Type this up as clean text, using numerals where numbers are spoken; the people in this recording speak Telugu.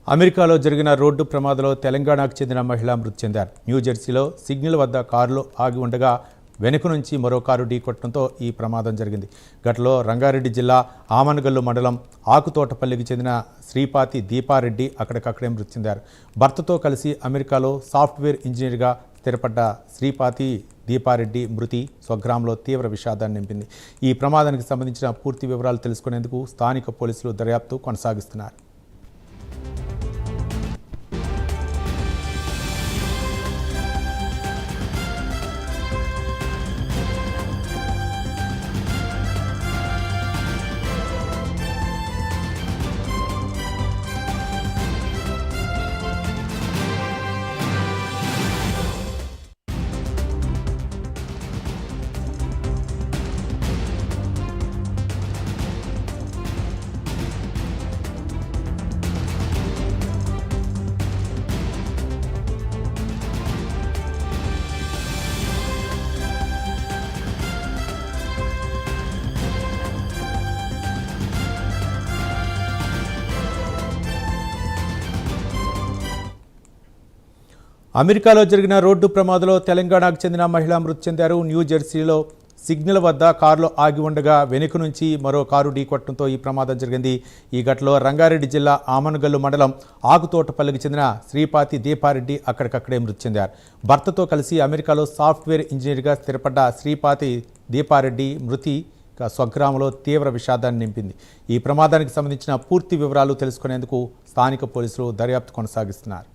అమెరికాలో జరిగిన రోడ్డు ప్రమాదంలో తెలంగాణకు చెందిన మహిళ మృతి చెందారు. న్యూజెర్సీలో సిగ్నల్ వద్ద కారులో ఆగి ఉండగా వెనుక నుంచి మరో కారు ఢీకొట్టడంతో ఈ ప్రమాదం జరిగింది. ఘటనలో రంగారెడ్డి జిల్లా ఆమనగల్లు మండలం ఆకుతోటపల్లికి చెందిన శ్రీపాతి దీపారెడ్డి అక్కడికక్కడే మృతి చెందారు. భర్తతో కలిసి అమెరికాలో సాఫ్ట్వేర్ ఇంజనీర్గా స్థిరపడ్డ శ్రీపాతి దీపారెడ్డి మృతి స్వగ్రామంలో తీవ్ర విషాదాన్ని నింపింది. ఈ ప్రమాదానికి సంబంధించిన పూర్తి వివరాలు తెలుసుకునేందుకు స్థానిక పోలీసులు దర్యాప్తు కొనసాగిస్తున్నారు. అమెరికాలో జరిగిన రోడ్డు ప్రమాదంలో తెలంగాణకు చెందిన మహిళ మృతి చెందారు. న్యూజెర్సీలో సిగ్నల్ వద్ద కారులో ఆగి ఉండగా వెనుక నుంచి మరో కారు ఢీకొట్టడంతో ఈ ప్రమాదం జరిగింది. ఈ ఘటనలో రంగారెడ్డి జిల్లా ఆమనగల్లు మండలం ఆకుతోటపల్లికి చెందిన శ్రీపాతి దీపారెడ్డి అక్కడికక్కడే మృతి చెందారు. భర్తతో కలిసి అమెరికాలో సాఫ్ట్వేర్ ఇంజనీర్గా స్థిరపడ్డ శ్రీపాతి దీపారెడ్డి మృతి స్వగ్రామంలో తీవ్ర విషాదాన్ని నింపింది. ఈ ప్రమాదానికి సంబంధించిన పూర్తి వివరాలు తెలుసుకునేందుకు స్థానిక పోలీసులు దర్యాప్తు కొనసాగిస్తున్నారు.